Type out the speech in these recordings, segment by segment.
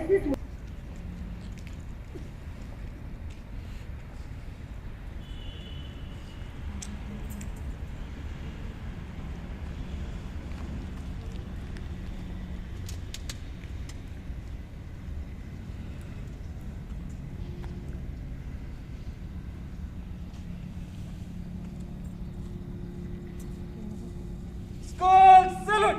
bless this. Skull salute!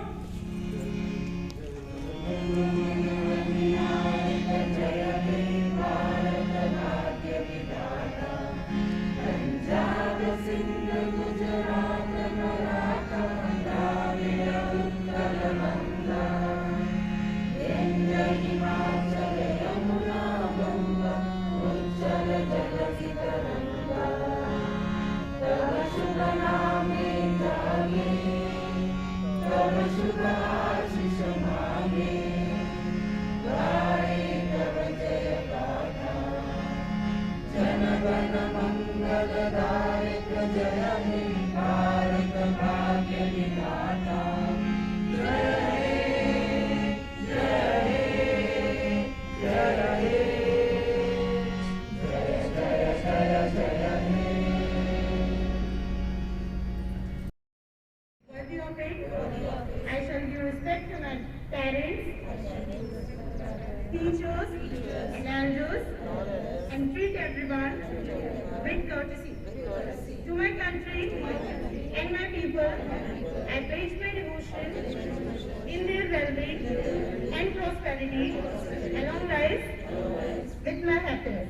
Worthy of it, I shall give respect to my parents, teachers, and elders, and treat everyone with courtesy. To my country and my people, I pledge my devotion in their well-being and prosperity, along life with my happiness.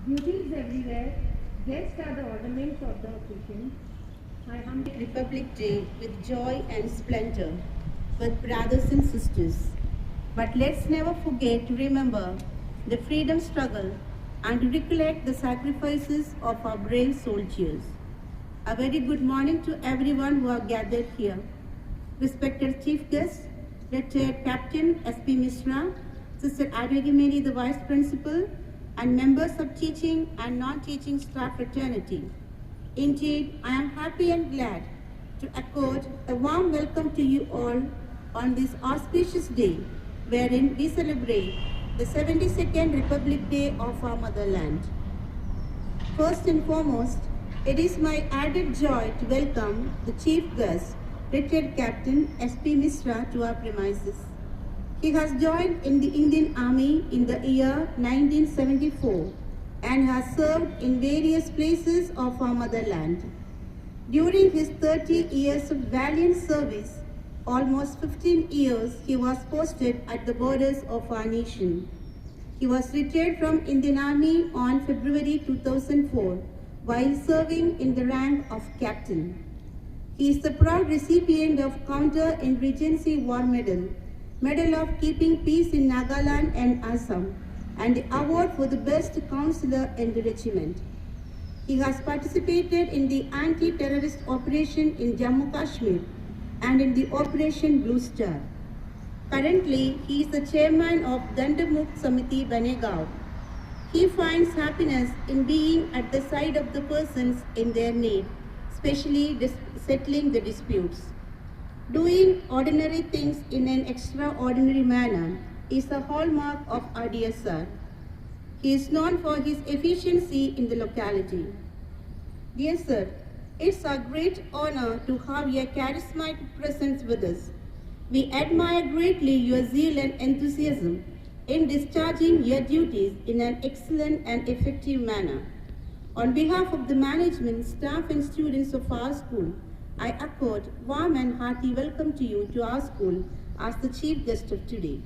Duties everywhere, guests are the ornaments of the occasion. I humbly Republic Day with joy and splendor with brothers and sisters. But let's never forget to remember the freedom struggle and to recollect the sacrifices of our brave soldiers. A very good morning to everyone who are gathered here. Respected Chief Guest, retired Captain S.P. Misra, Sister Advegi Mary, the Vice Principal, and members of teaching and non-teaching staff fraternity. Indeed, I am happy and glad to accord a warm welcome to you all on this auspicious day, wherein we celebrate the 72nd Republic Day of our motherland. First and foremost, it is my added joy to welcome the Chief Guest, retired Captain S.P. Misra, to our premises. He has joined in the Indian Army in the year 1974 and has served in various places of our motherland. During his 30 years of valiant service, almost 15 years he was posted at the borders of our nation. He was retired from Indian Army on February 2004 while serving in the rank of Captain. He is the proud recipient of Counter-Insurgency War Medal, Medal of Keeping Peace in Nagaland and Assam, and the award for the best counselor in the regiment. He has participated in the anti-terrorist operation in Jammu Kashmir and in the Operation Blue Star. Currently, he is the chairman of Dandamukt Samiti Banegaon. He finds happiness in being at the side of the persons in their need, especially settling the disputes. Doing ordinary things in an extraordinary manner is a hallmark of our dear sir. He is known for his efficiency in the locality. Dear sir, it's a great honor to have your charismatic presence with us. We admire greatly your zeal and enthusiasm in discharging your duties in an excellent and effective manner. On behalf of the management, staff and students of our school, I accord warm and hearty welcome to you to our school as the chief guest of today.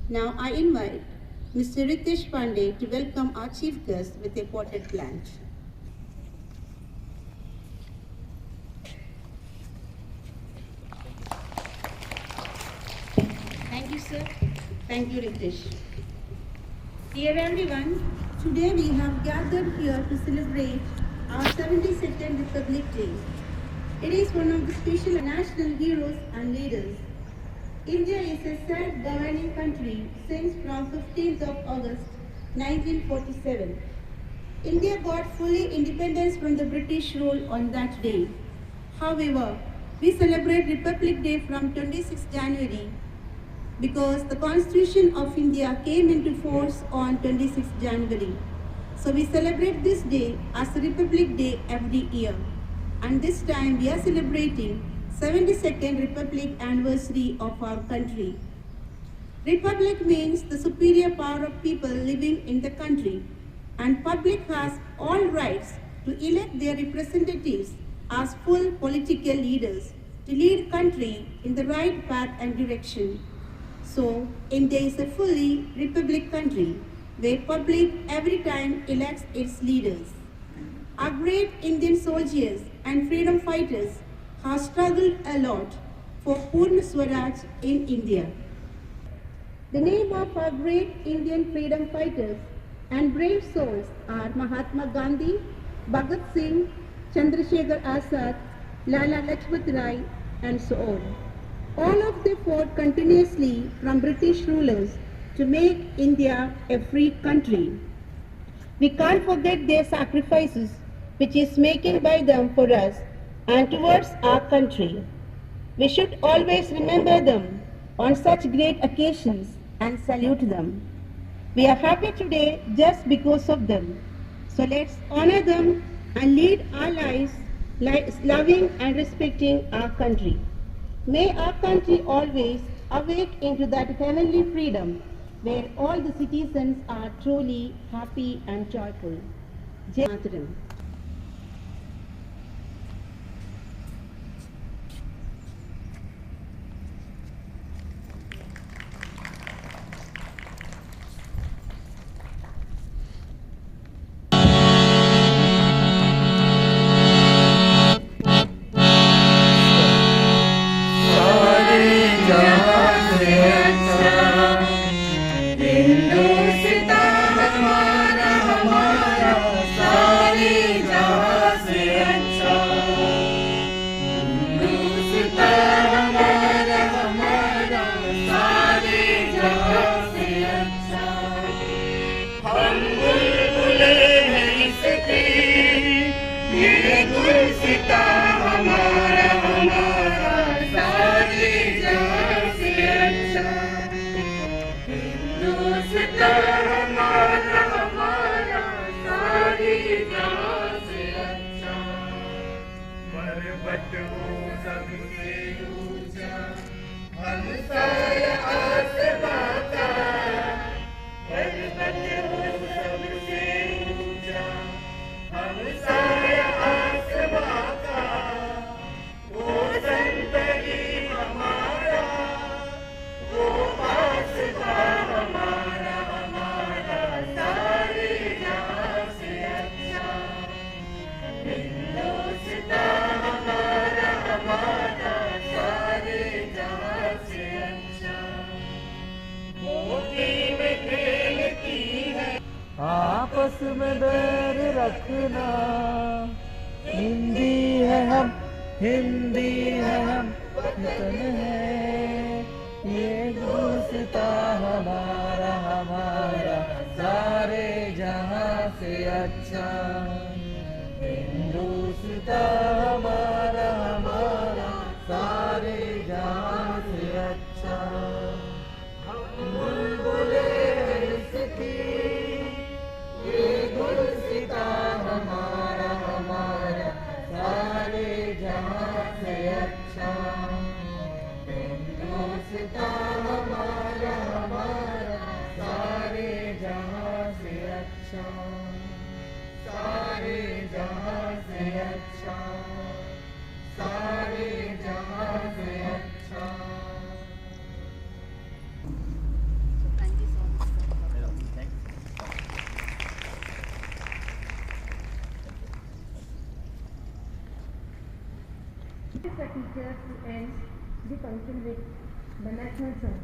Now I invite Mr. Ritesh Pandey to welcome our chief guest with a potted plant. Thank you, sir. Thank you, Ritesh. Dear everyone, today we have gathered here to celebrate our 72nd Republic Day. It is one of the special national heroes and leaders. India is a self-governing country since from 15th of August 1947. India got fully independence from the British rule on that day. However, we celebrate Republic Day from 26 January because the Constitution of India came into force on 26 January. So we celebrate this day as Republic Day every year. And this time we are celebrating 72nd Republic anniversary of our country. Republic means the superior power of people living in the country, and public has all rights to elect their representatives as full political leaders to lead country in the right path and direction. So, India is a fully republic country where public every time elects its leaders. Our great Indian soldiers and freedom fighters have struggled a lot for Purna Swaraj in India. The name of our great Indian freedom fighters and brave souls are Mahatma Gandhi, Bhagat Singh, Chandrasekhar Azad, Lala Lajpat Rai, and so on. All of them fought continuously from British rulers to make India a free country. We can't forget their sacrifices, which is making by them for us and towards our country. We should always remember them on such great occasions and salute them. We are happy today just because of them. So let's honor them and lead our lives loving and respecting our country. May our country always awake into that heavenly freedom where all the citizens are truly happy and joyful. Jai Mataram. आपस में बैर रखना। हिंदी है हम, हिंदी है हम, वतन है ये गुलिस्ता हमारा, हमारा सारे जहां से अच्छा। हिंदुस्तां हमारा, हमारा सारे जहां से अच्छा। बुलबुले इसकी ये गुलिस्ता हमारा, हमारा सारे जहां से अच्छा। हिंदुस्तां हमारा, हमारा सारे जहां से अच्छा, सारे जहां से अच्छा, सारे जहां से अच्छा। Thank you so much, sir. It is a teacher to end the function with the national song.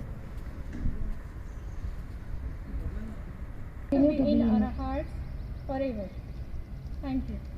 In our hearts forever. Thank you.